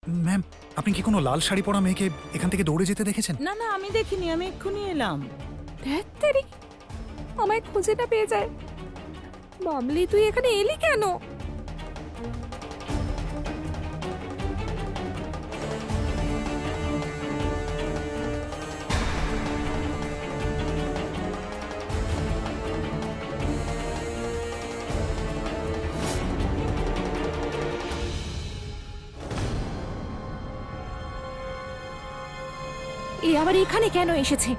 Ma'am, আপনি কি কোনো লাল শাড়ি পরা মেয়েকে এখান থেকে দৌড়ে যেতে দেখেছেন? না না, আমি দেখিনি, আমি এক্ষুনি এলাম। ধ্যাত্তেরি, আমায় খুঁজে না পেয়ে যায়। বাবলি, তুই এখানে এলি কেন? এ আবার এখানে কেন এসেছে?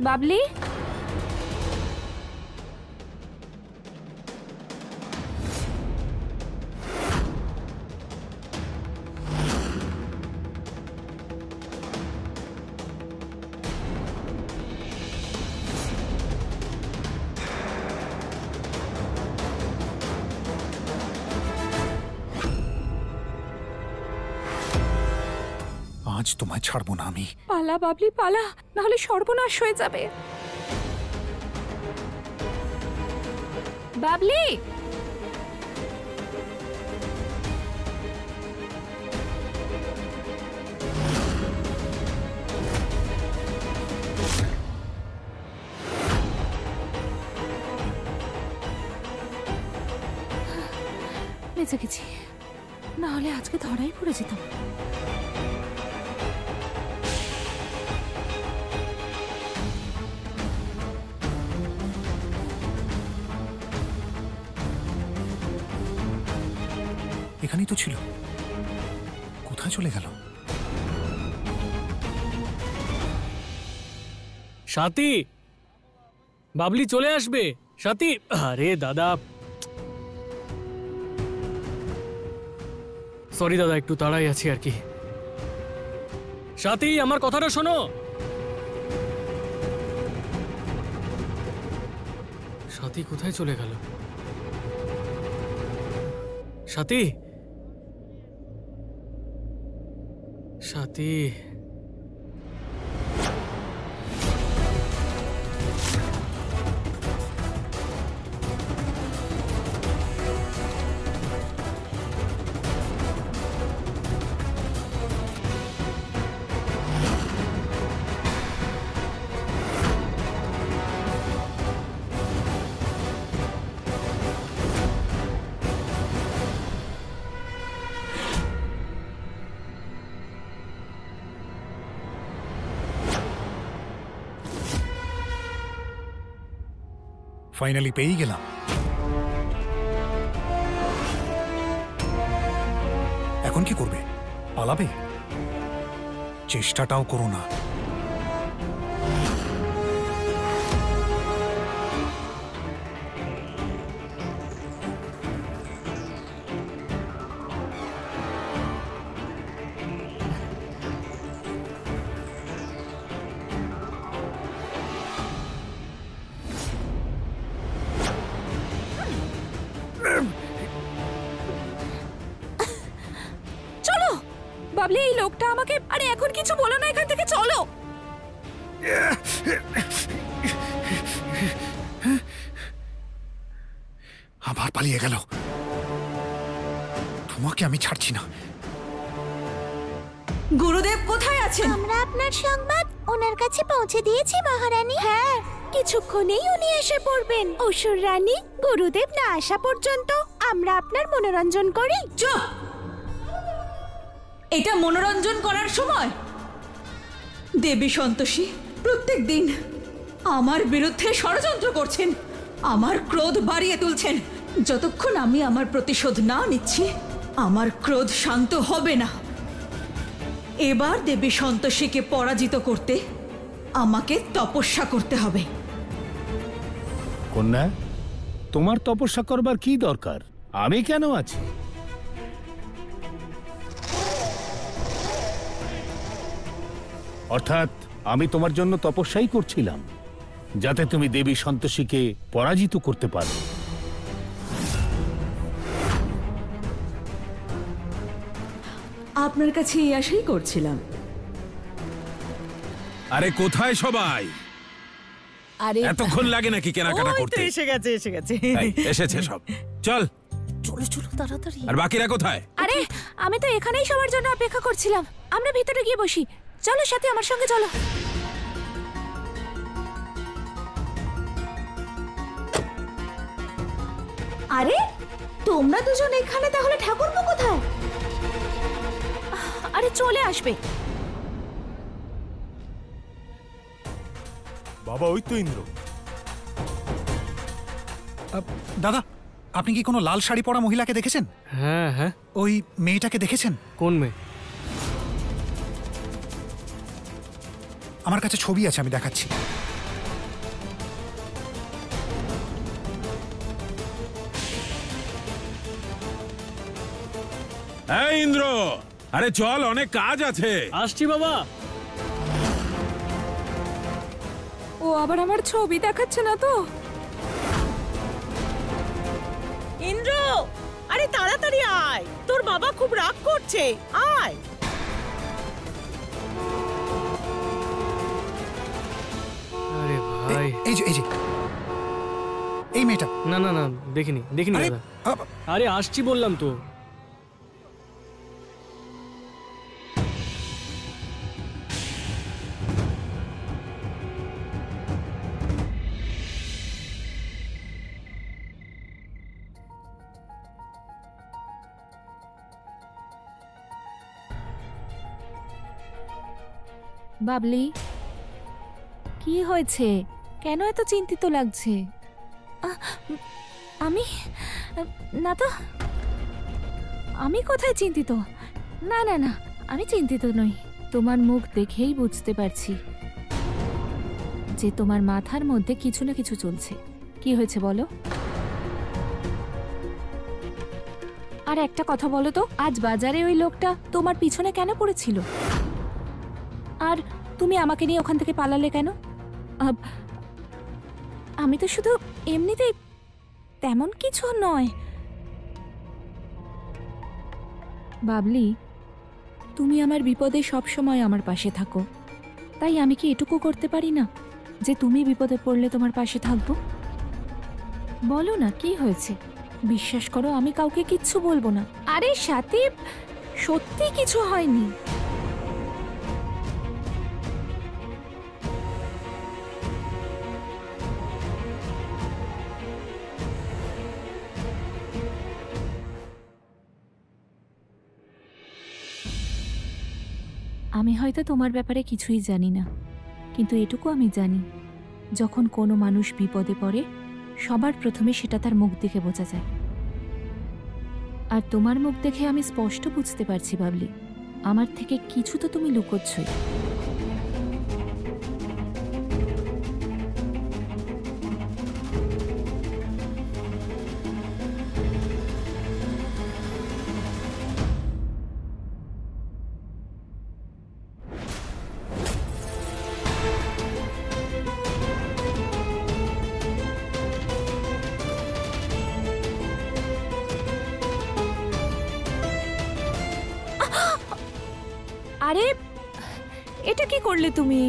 বাবলি, আজ তোমায় ছাড়বো না আমি। পালা বাবলি পালা, নাহলে সর্বনাশ হয়ে যাবে। বাবলি, বেঁচে গেছি, নাহলে আজকে ধরাই পড়ে যেতাম। এখানেই তো ছিল, কোথায় চলে গেল? সাথী, বাবলি চলে আসবে। সাথী, আরে দাদা, সরি দাদা, একটু তাড়াই আছি আর কি। সাথী, আমার কথাটা শোনো। সাথী কোথায় চলে গেল? সাথী, সাথী, ফাইনালি পেয়েই গেলাম। এখন কি করবে? পালাবে? চেষ্টাটাও করো না। চলো বাবলি, এই লোকটা আমাকে, আরে এখন কিছু বলো না, এখান থেকে চলো। আবার পালিয়ে গেল। তোমাকে আমি ছাড়ছি না। গুরুদেব কোথায় আছেন? আমরা আপনার সংবাদ ওনার কাছে পৌঁছে দিয়েছি মহারানী। হ্যাঁ, কিছুক্ষণেই উনি এসে পড়বেন। অসুর রানী, গুরুদেব না আসা পর্যন্ত আমরা আপনার মনোরঞ্জন করি। চুপ! এটা মনোরঞ্জন করার সময়? দেবী সন্তোষী প্রত্যেক দিন আমার বিরুদ্ধে ষড়যন্ত্র করছেন, আমার ক্রোধ বাড়িয়ে তুলছেন। যতক্ষণ আমি আমার প্রতিশোধ না নিচ্ছি, আমার ক্রোধ শান্ত হবে না। এবার দেবী সন্তোষীকে পরাজিত করতে আমাকে তপস্যা করতে হবে। কন্যা, তোমার তপস্যা করবার কি দরকার? আমি কেন আছি। অর্থাৎ আমি তোমার জন্য তপস্যাই করছিলাম, যাতে তুমি দেবী সন্তোষীকে পরাজিত করতে পারো। আপনার কাছে এই আশাই করছিলাম। আরে কোথায় সবাই? আরে এতক্ষণ লাগে নাকি কেনাকাটা ওই তো করতে? এসে গেছে এই, এসেছে সব। চল। চলো চলো তাড়াতাড়ি। আর বাকিরা কোথায়? আরে আমি তো এখানেই সবার জন্য অপেক্ষা করছিলাম। আমরা ভিতরে গিয়ে বসি। চলো সাথে আমার সঙ্গে চলো। আরে তোমরা দুজন এখানে, তাহলে ঠাকুরপো কোথায়? আরে চলে আসবে। বাবা ওই তো ইন্দ্র। দাদা, আপনি কি কোনো লাল শাড়ি পরা মহিলাকে দেখেছেন? হ্যাঁ হ্যাঁ। ওই মেয়েটাকে দেখেছেন? কোন মেয়ে? আমার কাছে ছবি আছে, আমি দেখাচ্ছি। এই ইন্দ্র, আরে চল, অনেক কাজ আছে। আসছি বাবা। ও আবার আমার ছবি দেখাচ্ছে না তো? ইন্দ্র, আরে তাড়াতাড়ি আয়, তোর বাবা খুব রাগ করছে, আয়। আরে ভাই, এই যে এই মেয়েটা। না না না, দেখিনি আরে, দাদা। আরে আসছি বললাম তো। বাবলি, কি হয়েছে? কেন এত চিন্তিত লাগছে? আমি না তো, আমি কোথায় চিন্তিত? না না না, আমি চিন্তিত নই। তোমার মুখ দেখেই বুঝতে পারছি যে তোমার মাথার মধ্যে কিছু না কিছু চলছে। কি হয়েছে বলো? আর একটা কথা বলো তো, আজ বাজারে ওই লোকটা তোমার পিছনে কেন পড়েছিল? আর তুমি আমাকে নিয়ে ওখান থেকে পালালে কেন? আমি তো শুধু এমনিতেই, তেমন কিছু নয়। বাবলি, তুমি আমার বিপদে সব সময় আমার পাশে থাকো, তাই আমি কি এটুকু করতে পারি না যে তুমি বিপদে পড়লে তোমার পাশে থাকবো? বলো না, কি হয়েছে? বিশ্বাস করো, আমি কাউকে কিচ্ছু বলবো না। আরে সাথে সত্যি কিছু হয়নি। আমি হয়তো তোমার ব্যাপারে কিছুই জানি না, কিন্তু এটুকু আমি জানি, যখন কোনো মানুষ বিপদে পড়ে সবার প্রথমে সেটা তার মুখ দেখে বোঝা যায়। আর তোমার মুখ দেখে আমি স্পষ্ট বুঝতে পারছি বাবলি, আমার থেকে কিছু তো তুমি লুকোচ্ছই। আরে এটা কি করলে তুমি?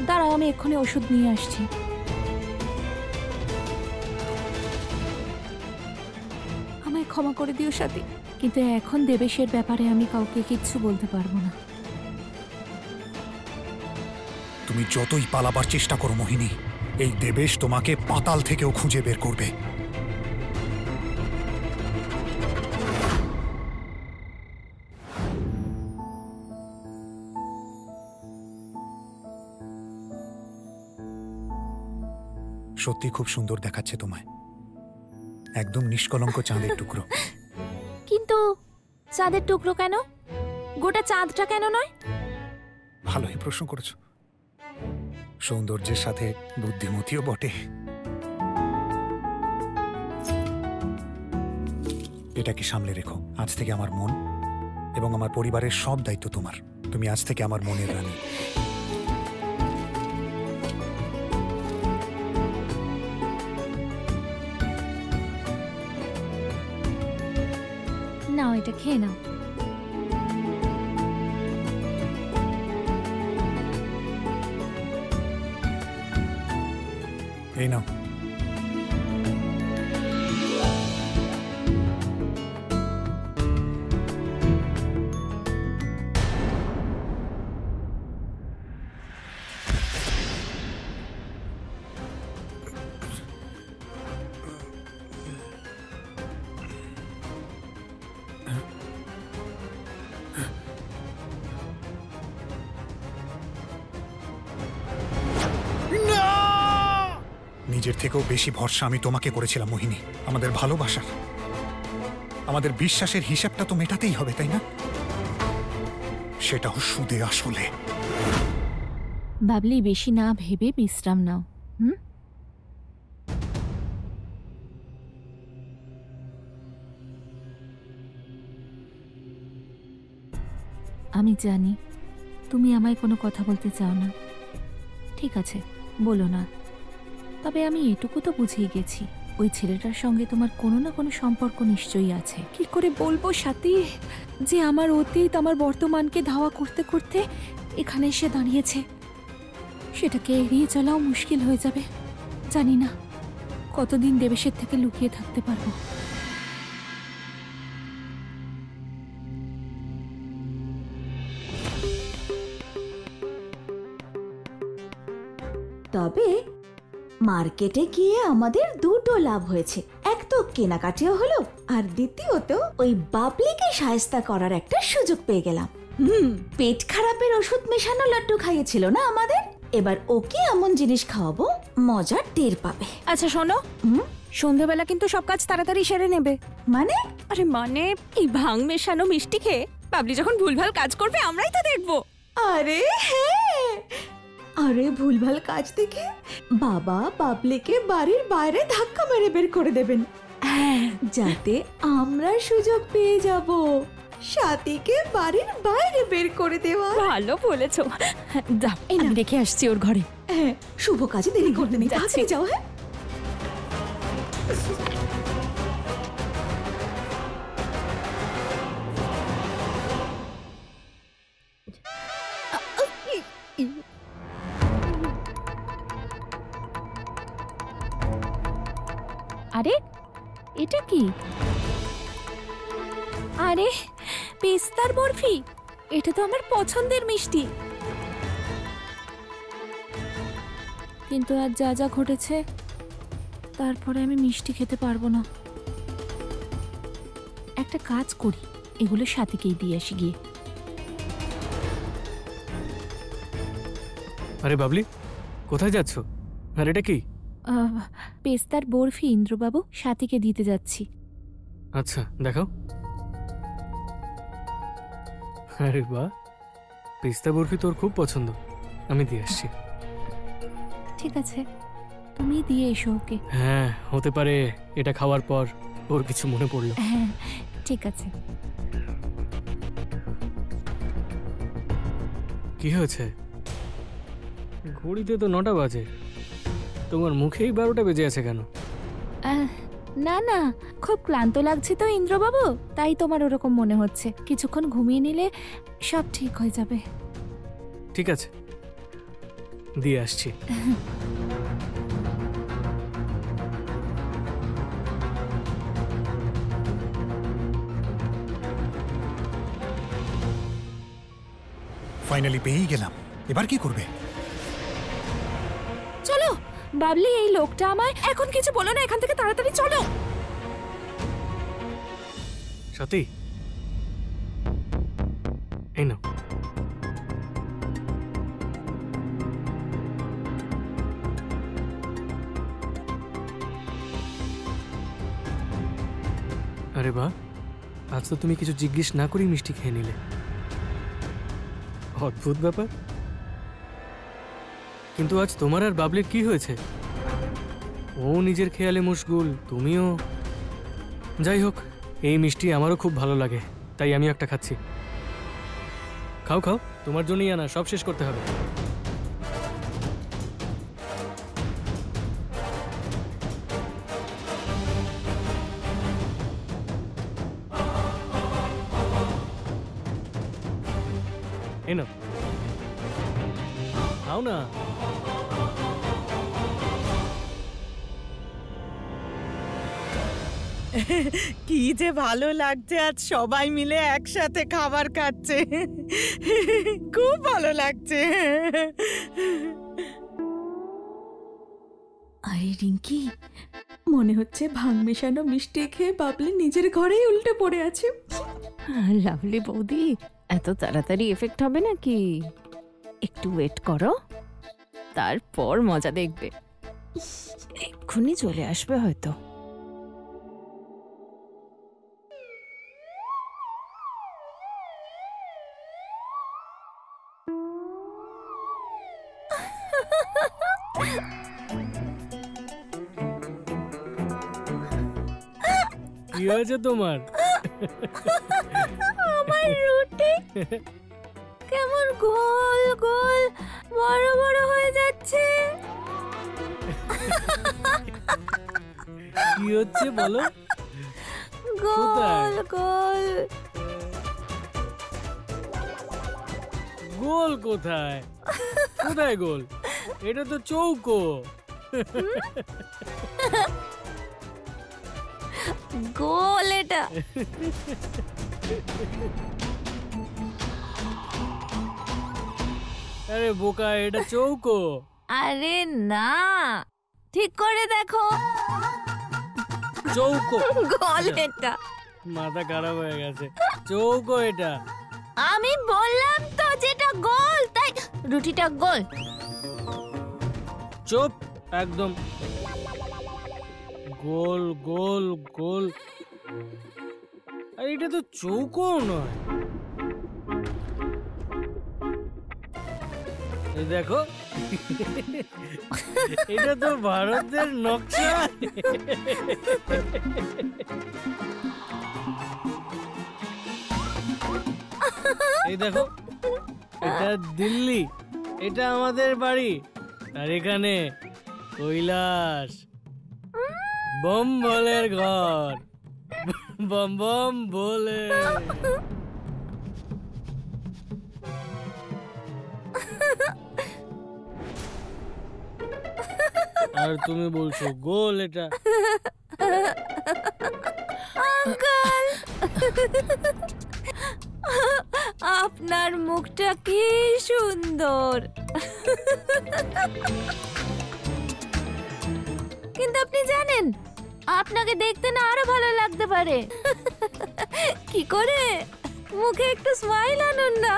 দাঁড়াও, আমি এক্ষুনি ওষুধ নিয়ে আসছি। আমায় ক্ষমা করে দিও সাথী, কিন্তু এখন দেবেশের ব্যাপারে আমি কাউকে কিচ্ছু বলতে পারবো না। তুমি যতই পালাবার চেষ্টা করো মোহিনী, এই দেবেশ তোমাকে পাতাল থেকেও খুঁজে বের করবে। সত্যি খুব সুন্দর দেখাচ্ছে তোমায়, একদম নিষ্কলঙ্ক চাঁদের টুকরো। কিন্তু চাঁদের টুকরো কেন? গোটা চাঁদটা কেন নয়? ভালোই প্রশ্ন করেছো। সৌন্দর্যের সাথে বুদ্ধিমতীও বটে। এটাকে সামলে রেখো। আজ থেকে আমার মন এবং আমার পরিবারের সব দায়িত্ব তোমার। তুমি আজ থেকে আমার মনের রানী। নাও, এটা খেয়ে নাও। এই নাও। নিজের থেকেও বেশি ভরসা আমি তোমাকে করেছিলাম মোহিনী। আমাদের ভালোবাসার, আমাদের বিশ্বাসের হিসাবটা তো মেটাতেই হবে, তাই না? সেটাও সুদে আসলে। বাবলি, বেশি না ভেবে বিশ্রাম নাও। আমি জানি তুমি আমায় কোনো কথা বলতে চাও না। ঠিক আছে, বলো না। তবে আমি এটুকু তো বুঝেই গেছি, ওই ছেলেটার সঙ্গে তোমার কোনো না কোনো সম্পর্ক নিশ্চয়ই আছে। কি করে বলবো সাথী যে আমার অতীত আমার বর্তমানকে ধাওয়া করতে করতে এখানে এসে দাঁড়িয়েছে? সেটাকে এড়িয়ে চলাও মুশকিল হয়ে যাবে। জানি না কতদিন দেবেশের থেকে লুকিয়ে থাকতে পারবো। তবে মার্কেটে গিয়ে আমাদের দুটো লাভ হয়েছে। এক তো কেনাকাটিও হলো, আর দ্বিতীয়ত ওই বাবলিকে সায়স্তা করার একটা সুযোগ পেয়ে গেলাম। পেট খারাপের ওষুধ মেশানো লাড্ডু খাইয়েছিল না আমাদের, এবার ওকে এমন জিনিস খাওয়াবো মজার টের পাবে। আচ্ছা শোনো, সন্ধেবেলা কিন্তু সব কাজ তাড়াতাড়ি সেরে নেবে। মানে? আরে মানে এই ভাং মেশানো মিষ্টি খেয়ে বাবলি যখন ভুলভাল কাজ করবে আমরাই তা দেখবো। আরে হ্যাঁ, আরে ভুলভাল কাজ দেখে বাবা বাবলিকে বাড়ির বাইরে ধাক্কা মেরে বের করে দেবেন, যাতে আমরা সুযোগ পেয়ে যাব সাথীকে বাড়ির বাইরে বের করে দেওয়া। ভালো বলেছো। যাও, আমি দেখে আসছি ওর ঘরে। হ্যাঁ, শুভ কাজে দেরি করতে নেই, তাড়াতাড়ি যাও। হ্যাঁ, আরে এটা কি? আরে পেস্তার বরফি, এটা তো আমার পছন্দের মিষ্টি। কিন্তু আজ যা যা ঘটেছে তারপরে আমি মিষ্টি খেতে পারবো না। একটা কাজ করি, এগুলো সাথীকেই দিয়ে আসি গিয়ে। আরে বাবলি, কোথায় যাচ্ছ? আর এটা কি? পেস্তার বরফি ইন্দ্রবাবু, সাথীকে দিতে যাচ্ছি। আচ্ছা দেখাও। আরে বাহ, পেস্তা বরফি তোর খুব পছন্দ, আমি দিয়ে আসছি। ঠিক আছে, তুমি দিয়ে এসো ওকে। হ্যাঁ, হতে পারে এটা খাওয়ার পর ওর কিছু মনে পড়লো। হ্যাঁ ঠিক আছে। কি হয়েছে? ঘড়িতে তো 9টা বাজে, তোমার মুখেই 12টা বেজে আছে কেন? না না, খুব ক্লান্ত লাগছে তো ইন্দ্রবাবু, তাই তোমার ওরকম মনে হচ্ছে। কিছুক্ষণ ঘুমিয়ে নিলে সব ঠিক হয়ে যাবে। ঠিক আছে, দিয়ে আসছি। ফাইনালি পেয়েই গেলাম, এবার কি করবে? চলো বাবলি, এই লোকটা আমায় এখন কিছু বলো না, এখান থেকে তাড়াতাড়ি চলো। সত্যি? এই নাও। আরে বাহ, আজ তো তুমি কিছু জিজ্ঞেস না করেই মিষ্টি খেয়ে নিলে। অদ্ভুত ব্যাপার। কিন্তু আজ তোমার আর বাবলির কি হয়েছে? ও নিজের খেয়ালে মশগুল, তুমিও। যাই হোক, এই মিষ্টি আমারও খুব ভালো লাগে, তাই আমি একটা খাচ্ছি। খাও খাও, তোমার জন্যই আনা, সব শেষ করতে হবে। এই নাও, খাও না। কি যে ভালো লাগছে, আজ সবাই মিলে একসাথে খাবার খাচ্ছে। খুব ভালো লাগছে। আরে রিঙ্কি, মনে হচ্ছে ভাং মেশানো মিষ্টি খেয়ে বাবলি নিজের ঘরেই উল্টে পড়ে আছে। লাভলি বৌদি, এত তাড়াতাড়ি এফেক্ট হবে নাকি? একটু ওয়েট করো, তারপর মজা দেখবে। এক্ষুনি চলে আসবে হয়তো। কি হয়েছে তোমার? আমার রুটি কেমন গোল গোল বড় বড় হয়ে যাচ্ছে। কি হচ্ছে বলো? গোল গোল গোল কোথায়? কোথায় গোল? এটা তো চৌকো। গোল এটা। আরে বোকা, এটা চৌকো। আরে না, ঠিক করে দেখো। চৌকো। গোল এটা। মাথা খারাপ হয়ে গেছে। চৌকো এটা। আমি বললাম তো যেটা গোল, তাই রুটিটা গোল। চুপ একদম। গোল গোল গোল, আর এটা তো চৌকো নয়। এই দেখো, এটা তো ভারতের নকশা। এই দেখো, এটা দিল্লি, এটা আমাদের বাড়ি, আর এখানে কৈলাস। বম ভোলের ঘর। বম বম ভোলে। আর তুমি বলছো গোল এটা। আঙ্কেল, আপনার মুখটা কি সুন্দর। কিন্তু আপনি জানেন, আপনাকে দেখতে না আরো ভালো লাগতে পারে। কি করে? মুখে একটু স্মাইল আনুন না।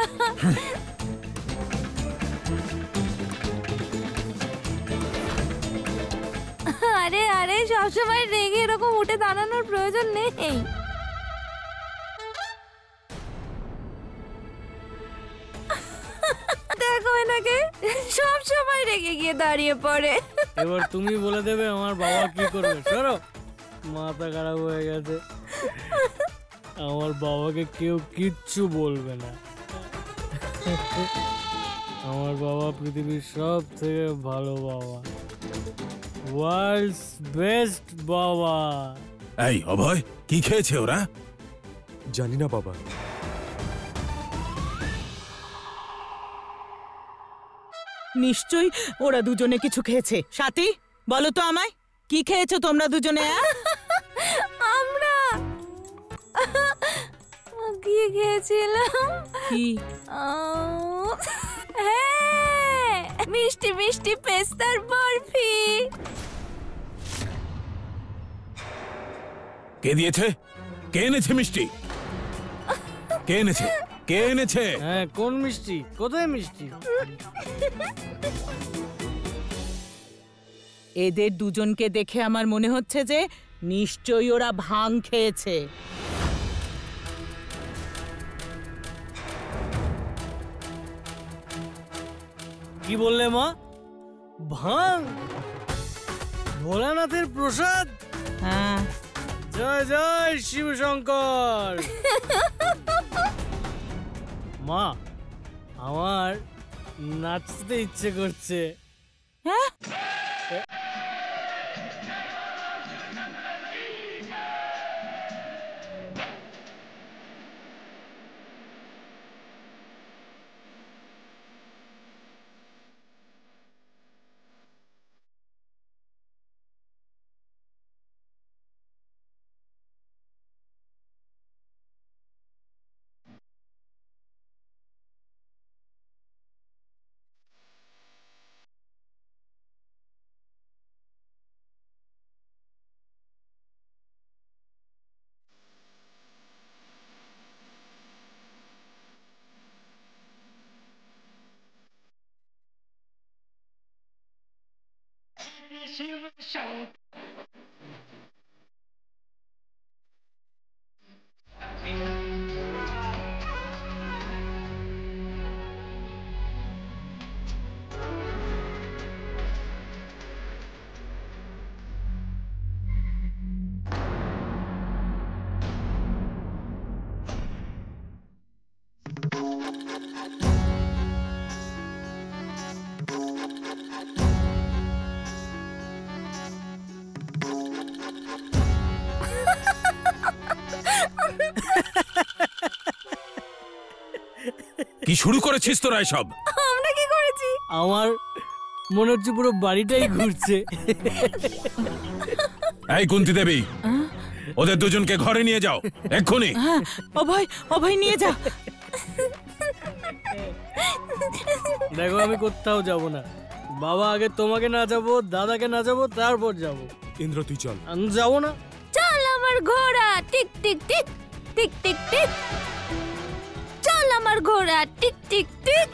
আরে আরে, সবসময় রেগে এরকম উঠে দাঁড়ানোর প্রয়োজন নেই। দেখো এনাকে, সব সময় রেগে গিয়ে দাঁড়িয়ে পড়ে। এবার তুমি বলে দেবে আমার বাবা কি করবে। সরো, মাথা খারাপ হয়ে গেছে। আমার বাবাকে কেউ কিচ্ছু বলবে না। আমার বাবা পৃথিবীর সব থেকে ভালো বাবা, ওয়ার্ল্ডস বেস্ট বাবা। এই অভয়, কি খেয়েছে ওরা? জানি না বাবা। নিশ্চয়ই ওরা দুজনে কিছু খেয়েছে। সাথী, বলো তো আমায়, কি খেয়েছো তোমরা দুজনে? আমরা কি খেয়েছিলাম? কি? হ্যাঁ, মিষ্টি মিষ্টি পেস্তার বরফি। কে দিয়েছে? কে এনেছে মিষ্টি? কে এনেছে? কে এনেছে? হ্যাঁ, কোন মিষ্টি? কোথায় মিষ্টি? এদের দুজনকে দেখে আমার মনে হচ্ছে যে নিশ্চয়ই ওরা ভাং খেয়েছে। কি বললে মা? ভাং? ভোলানাথের প্রসাদ? হ্যাঁ। জয় জয় শিব শঙ্কর। মা, আমার নাচতে ইচ্ছে করছে। হ্যাঁ? কি শুরু করেছিস তোরা এসব? আমরা কি করেছি? আমার মনে হচ্ছে পুরো বাড়িটাই ঘুরছে। এই কুন্তি দেবী, ওদের দুজনকে ঘরে নিয়ে যাও এক্ষুনি। অভয় নিয়ে যা। দেখো আমি কোথাও যাব না বাবা, আগে তোমাকে না যাবো, দাদাকে না যাবো, তারপর যাবো। ইন্দ্র তুই চল। আমি যাবো না। চল আমার ঘোড়া, tick tick tick tick tick tick. চল আমার ঘোড়া, টিক টিক টিক।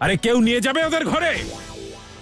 আরে কেউ নিয়ে যাবে ওদের ঘরে?